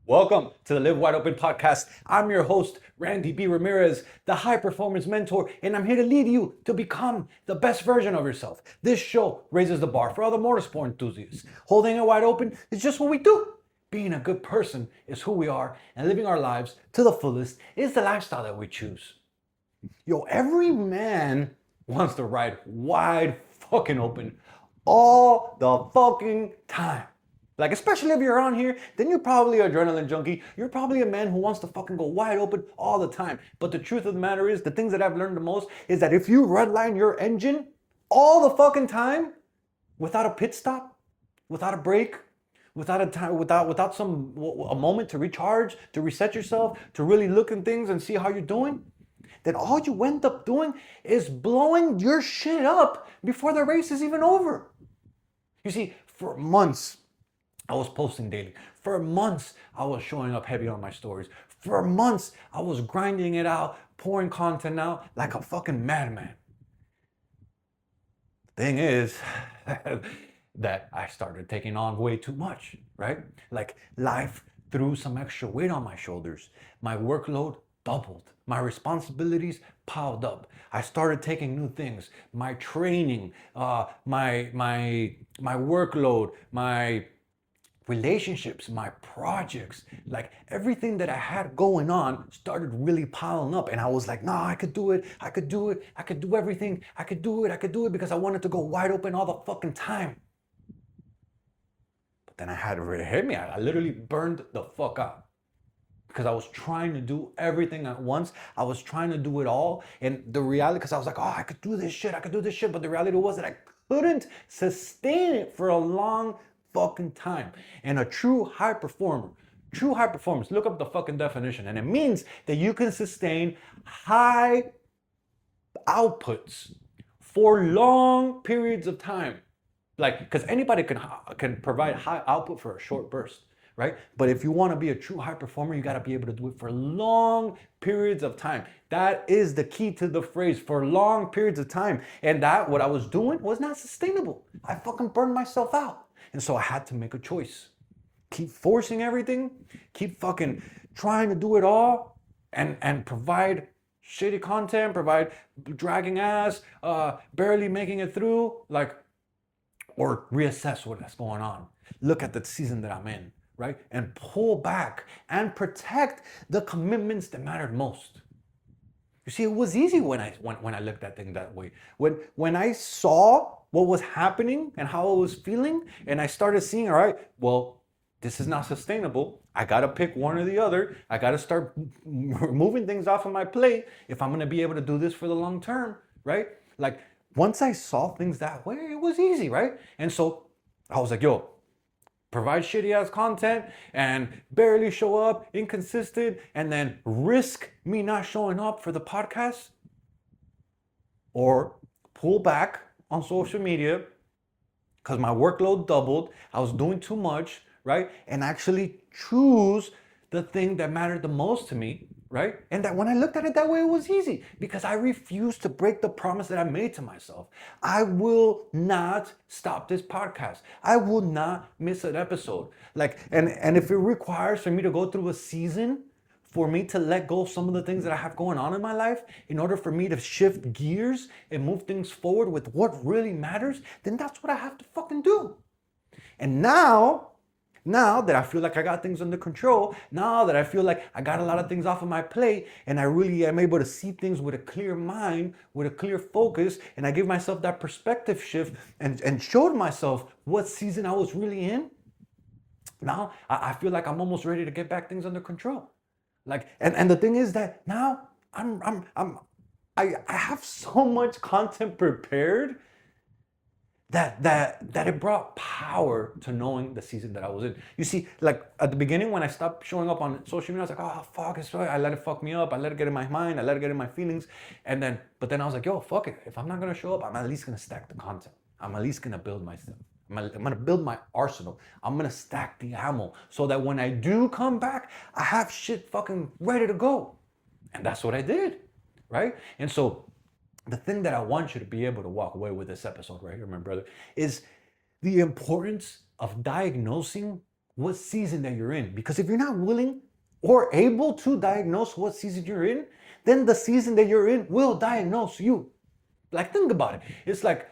Welcome to the Live Wide Open podcast. I'm your host, Randy B. Ramirez, the high performance mentor, and I'm here to lead you to become the best version of yourself. This show raises the bar for other motorsport enthusiasts. Holding it wide open is just what we do. Being a good person is who we are, and living our lives to the fullest is the lifestyle that we choose. Yo, every man wants to ride wide fucking open all the fucking time. Like, especially if you're on here, then you're probably an adrenaline junkie. You're probably a man who wants to fucking go wide open all the time. But the truth of the matter is, the things that I've learned the most is that if you redline your engine all the fucking time, without a pit stop, without a break, without a time, without a moment to recharge, to reset yourself, to really look at things and see how you're doing, then all you end up doing is blowing your shit up before the race is even over. You see, for months, I was posting daily. For months, I was showing up heavy on my stories. For months, I was grinding it out, pouring content out like a fucking madman. The thing is that I started taking on way too much, right? Like, life threw some extra weight on my shoulders. My workload doubled. My responsibilities piled up. I started taking new things. My training, my workload, my relationships, my projects, like everything that I had going on started really piling up. And I was like, nah, I could do it. I could do it. I could do everything. I could do it because I wanted to go wide open all the fucking time. But then I had it hit me. I literally burned the fuck out because I was trying to do everything at once. I was trying to do it all. And the reality, because I was like, oh, I could do this shit. But the reality was that I couldn't sustain it for a long fucking time. And a true high performance, look up the fucking definition, and it means that you can sustain high outputs for long periods of time. Like, because anybody can provide high output for a short burst, right? But if you want to be a true high performer, you got to be able to do it for long periods of time. That is the key to the phrase, for long periods of time. And that, what I was doing was not sustainable. I fucking burned myself out. And so I had to make a choice. Keep forcing everything, keep fucking trying to do it all, and provide shitty content, provide dragging ass, barely making it through, like, or reassess what's going on. Look at the season that I'm in, right? And pull back and protect the commitments that mattered most. You see, it was easy when I looked at things that way. When I saw what was happening and how I was feeling, and I started seeing, all right, well, this is not sustainable. I gotta pick one or the other. I gotta start moving things off of my plate if I'm gonna be able to do this for the long term, right? Like, once I saw things that way, it was easy, right? And so I was like, yo, provide shitty ass content and barely show up, inconsistent, and then risk me not showing up for the podcast, or pull back on social media because my workload doubled. I was doing too much, right? And actually choose the thing that mattered the most to me, right? And that when I looked at it that way, it was easy because I refused to break the promise that I made to myself. I will not stop this podcast. I will not miss an episode. Like, and if it requires for me to go through a season, for me to let go of some of the things that I have going on in my life, in order for me to shift gears and move things forward with what really matters, then that's what I have to fucking do. And now that I feel like I got things under control, now that I feel like I got a lot of things off of my plate, and I really am able to see things with a clear mind, with a clear focus, and I give myself that perspective shift and showed myself what season I was really in, now I feel like I'm almost ready to get back things under control. Like, and the thing is that now I have so much content prepared that it brought power to knowing the season that I was in. You see, like at the beginning when I stopped showing up on social media, I was like, oh fuck, it's right. I let it fuck me up. I let it get in my mind. I let it get in my feelings. But then I was like, yo, fuck it. If I'm not gonna show up, I'm at least gonna stack the content. I'm at least gonna build myself. I'm gonna build my arsenal. I'm gonna stack the ammo so that when I do come back, I have shit fucking ready to go. And that's what I did, right? And so the thing that I want you to be able to walk away with this episode right here, my brother, is the importance of diagnosing what season that you're in. Because if you're not willing or able to diagnose what season you're in, then the season that you're in will diagnose you. Like, think about it. It's like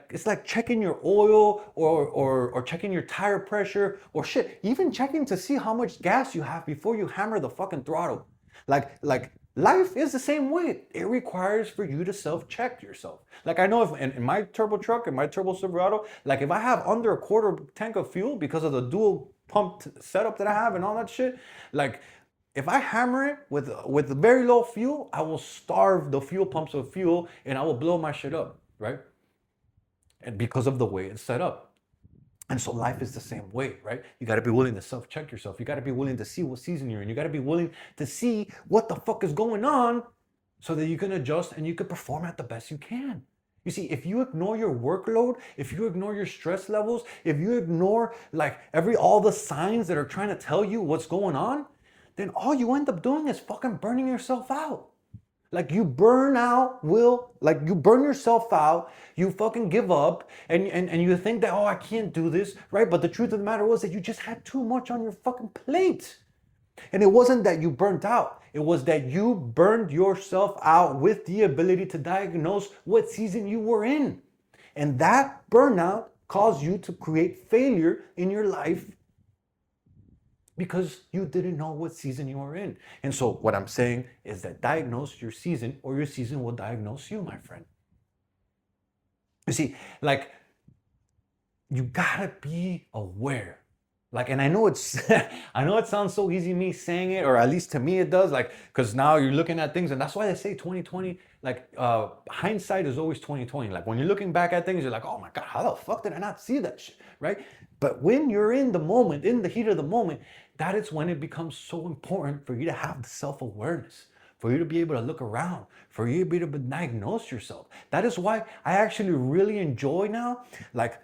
it's like checking your oil or checking your tire pressure or shit, even checking to see how much gas you have before you hammer the fucking throttle. Like life is the same way. It requires for you to self-check yourself. Like, I know if in my turbo truck, in my turbo Silverado, like if I have under a quarter tank of fuel because of the dual pump setup that I have and all that shit, like if I hammer it with very low fuel, I will starve the fuel pumps of fuel and I will blow my shit up, right? And because of the way it's set up. And so life is the same way, right? You got to be willing to self-check yourself. You got to be willing to see what season you're in. You got to be willing to see what the fuck is going on so that you can adjust and you can perform at the best you can. You see, if you ignore your workload, if you ignore your stress levels, if you ignore like all the signs that are trying to tell you what's going on, then all you end up doing is fucking burning yourself out. Like you burn yourself out, you fucking give up, and you think that, oh, I can't do this, right? But the truth of the matter was that you just had too much on your fucking plate. And it wasn't that you burnt out, it was that you burned yourself out with the ability to diagnose what season you were in. And that burnout caused you to create failure in your life because you didn't know what season you were in. And so what I'm saying is that diagnose your season or your season will diagnose you, my friend. You see, like, you gotta be aware. Like, and I know it's, I know it sounds so easy me saying it, or at least to me it does, like, because now you're looking at things, and that's why they say 2020, like, hindsight is always 2020. Like, when you're looking back at things, you're like, oh my God, how the fuck did I not see that shit, right? But when you're in the moment, in the heat of the moment, that is when it becomes so important for you to have the self-awareness, for you to be able to look around, for you to be able to diagnose yourself. That is why I actually really enjoy now, like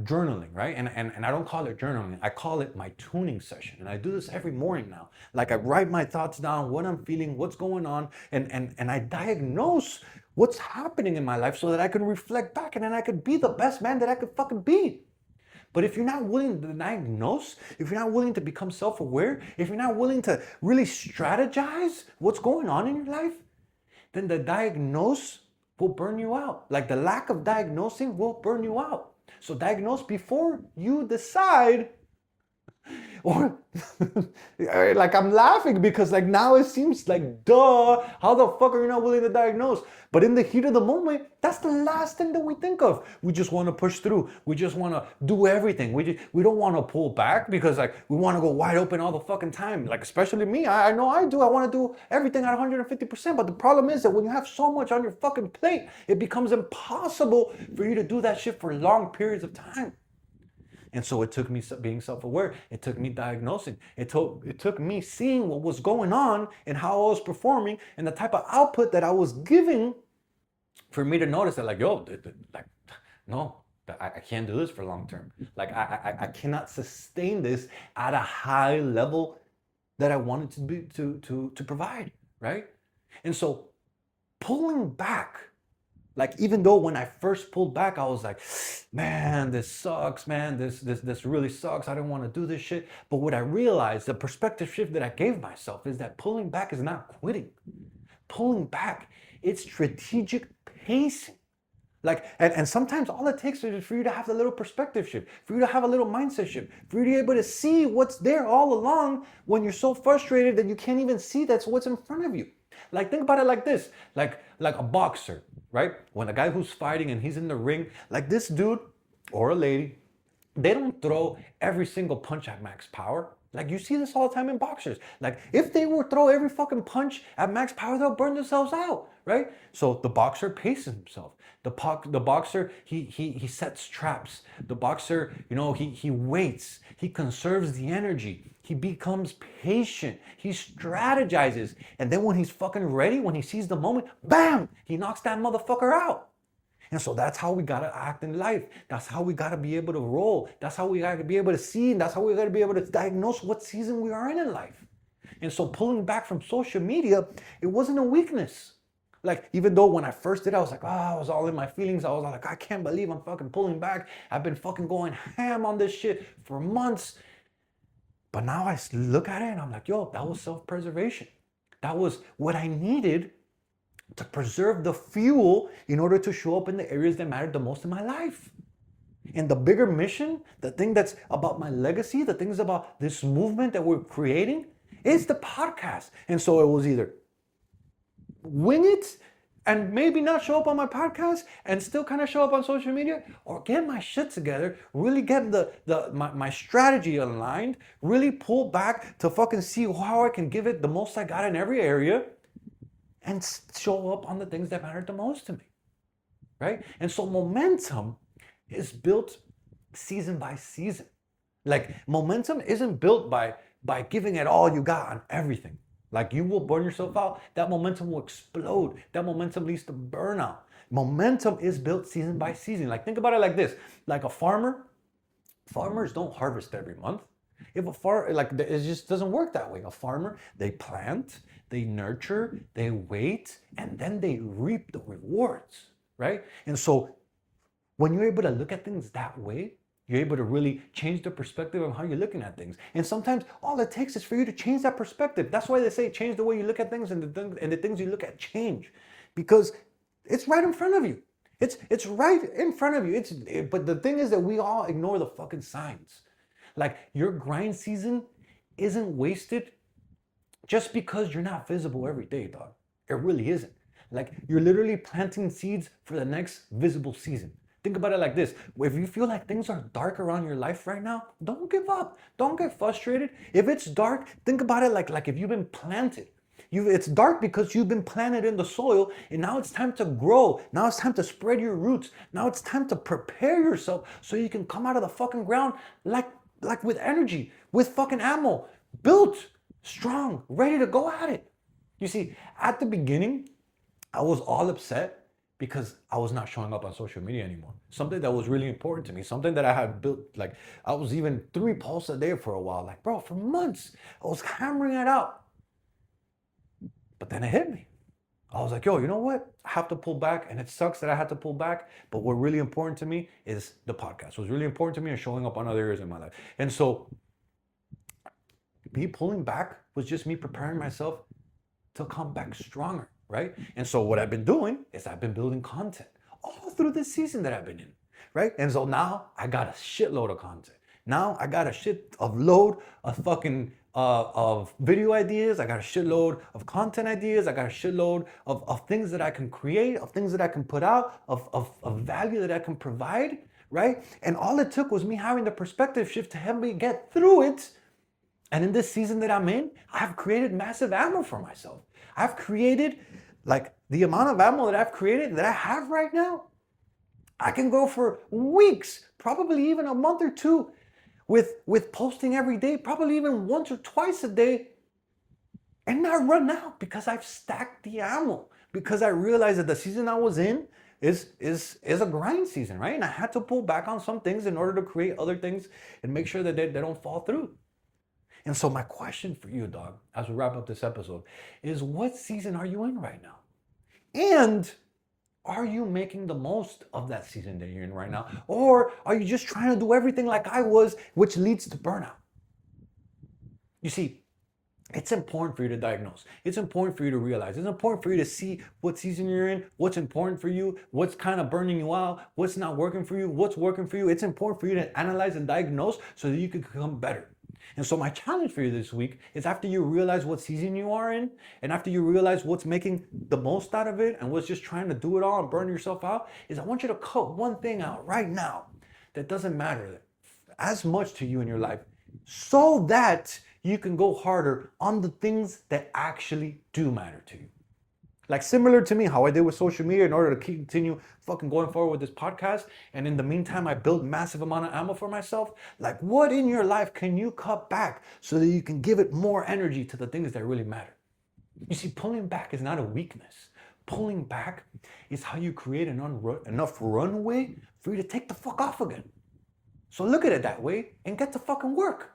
journaling, right? And I don't call it journaling, I call it my tuning session. And I do this every morning now. Like, I write my thoughts down, what I'm feeling, what's going on, and I diagnose what's happening in my life so that I can reflect back and then I could be the best man that I could fucking be. But if you're not willing to diagnose, if you're not willing to become self-aware, if you're not willing to really strategize what's going on in your life, then the diagnose will burn you out. Like, the lack of diagnosing will burn you out. So diagnose before you decide. Or like, I'm laughing because like now it seems like, duh, how the fuck are you not willing to diagnose? But in the heat of the moment, that's the last thing that we think of. We just want to push through. We just want to do everything. We don't want to pull back because like we want to go wide open all the fucking time. Like, especially me, I know I do. I want to do everything at 150%. But the problem is that when you have so much on your fucking plate, it becomes impossible for you to do that shit for long periods of time. And so it took me being self-aware. It took me diagnosing. It took me seeing what was going on and how I was performing and the type of output that I was giving for me to notice that, like, yo, like, no, I can't do this for long term. Like, I cannot sustain this at a high level that I wanted to be to provide, right? And so pulling back. Like, even though when I first pulled back, I was like, man, this sucks, man. This really sucks. I don't want to do this shit. But what I realized, the perspective shift that I gave myself is that pulling back is not quitting. Pulling back, it's strategic pacing. Like, and sometimes all it takes is for you to have a little perspective shift, for you to have a little mindset shift, for you to be able to see what's there all along when you're so frustrated that you can't even see that's what's in front of you. Like, think about it like this, like a boxer, right? When a guy who's fighting and he's in the ring, like, this dude or a lady, they don't throw every single punch at max power. Like, you see this all the time in boxers. Like, if they were throw every fucking punch at max power, they'll burn themselves out, right? So the boxer paces himself. The boxer, he sets traps. The boxer, you know, he waits. He conserves the energy. He becomes patient. He strategizes. And then when he's fucking ready, when he sees the moment, bam, he knocks that motherfucker out. And so that's how we gotta act in life. That's how we gotta be able to roll. That's how we gotta be able to see. And that's how we gotta be able to diagnose what season we are in life. And so pulling back from social media, it wasn't a weakness. Like, even though when I first did, I was like, I was all in my feelings. I was like, I can't believe I'm fucking pulling back. I've been fucking going ham on this shit for months. But now I look at it and I'm like, yo, that was self-preservation. That was what I needed to preserve the fuel in order to show up in the areas that mattered the most in my life. And the bigger mission, the thing that's about my legacy, the things about this movement that we're creating, is the podcast. And so it was either wing it and maybe not show up on my podcast and still kind of show up on social media, or get my shit together, really get my strategy aligned, really pull back to fucking see how I can give it the most I got in every area and show up on the things that matter the most to me, right? And so momentum is built season by season. Like momentum isn't built by giving it all you got on everything. Like you will burn yourself out. That momentum will explode. That momentum leads to burnout. Momentum is built season by season. Like think about it like this. Like a farmer, farmers don't harvest every month. If a farm, like it just doesn't work that way. A farmer, they plant, they nurture, they wait, and then they reap the rewards, right? And so when you're able to look at things that way, you're able to really change the perspective of how you're looking at things. And sometimes all it takes is for you to change that perspective. That's why they say change the way you look at things, and the things you look at change, because it's right in front of you. It's right in front of you. But the thing is that we all ignore the fucking signs. Like your grind season isn't wasted just because you're not visible every day, dog. It really isn't. Like you're literally planting seeds for the next visible season. Think about it like this. If you feel like things are dark around your life right now, don't give up. Don't get frustrated. If it's dark, think about it like if you've been planted. It's dark because you've been planted in the soil, and now it's time to grow. Now it's time to spread your roots. Now it's time to prepare yourself so you can come out of the fucking ground like with energy, with fucking ammo, built, strong, ready to go at it. You see, at the beginning, I was all upset because I was not showing up on social media anymore. Something that was really important to me, something that I had built, like I was even 3 posts a day for a while. Like, bro, for months, I was hammering it out. But then it hit me. I was like, yo, you know what? I have to pull back, and it sucks that I had to pull back, but what really important to me is the podcast. What's really important to me is showing up on other areas in my life. And so me pulling back was just me preparing myself to come back stronger. Right? And so what I've been doing is I've been building content all through this season that I've been in, right? And so now I got a shitload of content. Now I got a shit of load of fucking of video ideas. I got a shitload of content ideas. I got a shitload of things that I can create, of things that I can put out, of value that I can provide, right? And all it took was me having the perspective shift to help me get through it. And in this season that I'm in, I've created massive ammo for myself. I've created, like the amount of ammo that I've created that I have right now, I can go for weeks, probably even a month or two with posting every day, probably even once or twice a day, and not run out because I've stacked the ammo, because I realized that the season I was in is a grind season, right? And I had to pull back on some things in order to create other things and make sure that they don't fall through. And so my question for you, dog, as we wrap up this episode, is what season are you in right now? And are you making the most of that season that you're in right now? Or are you just trying to do everything like I was, which leads to burnout? You see, it's important for you to diagnose. It's important for you to realize. It's important for you to see what season you're in, what's important for you, what's kind of burning you out, what's not working for you, what's working for you. It's important for you to analyze and diagnose so that you can become better. And so my challenge for you this week is, after you realize what season you are in, and after you realize what's making the most out of it and what's just trying to do it all and burn yourself out, is I want you to cut one thing out right now that doesn't matter as much to you in your life, so that you can go harder on the things that actually do matter to you. Like similar to me, how I did with social media in order to continue fucking going forward with this podcast. And in the meantime, I built massive amount of ammo for myself. Like, what in your life can you cut back so that you can give it more energy to the things that really matter? You see, pulling back is not a weakness. Pulling back is how you create enough runway for you to take the fuck off again. So look at it that way and get to fucking work.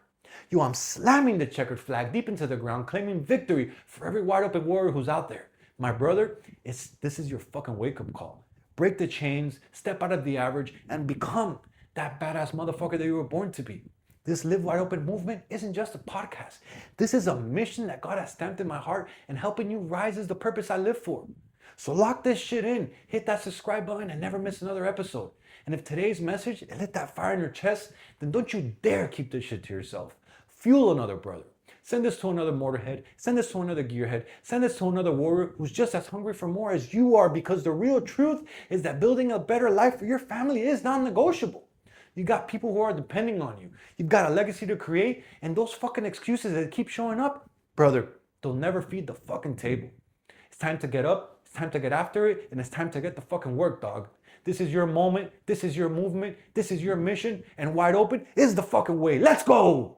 Yo, I'm slamming the checkered flag deep into the ground, claiming victory for every wide open warrior who's out there. My brother, this is your fucking wake-up call. Break the chains, step out of the average, and become that badass motherfucker that you were born to be. This Live Wide Open movement isn't just a podcast. This is a mission that God has stamped in my heart, and helping you rise is the purpose I live for. So lock this shit in, hit that subscribe button, and never miss another episode. And if today's message lit that fire in your chest, then don't you dare keep this shit to yourself. Fuel another brother. Send this to another motorhead. Send this to another gearhead. Send this to another warrior who's just as hungry for more as you are, because the real truth is that building a better life for your family is non-negotiable. You got people who are depending on you. You've got a legacy to create, and those fucking excuses that keep showing up, brother, they'll never feed the fucking table. It's time to get up, it's time to get after it, and it's time to get the fucking work, dog. This is your moment, this is your movement, this is your mission, and Wide Open is the fucking way. Let's go!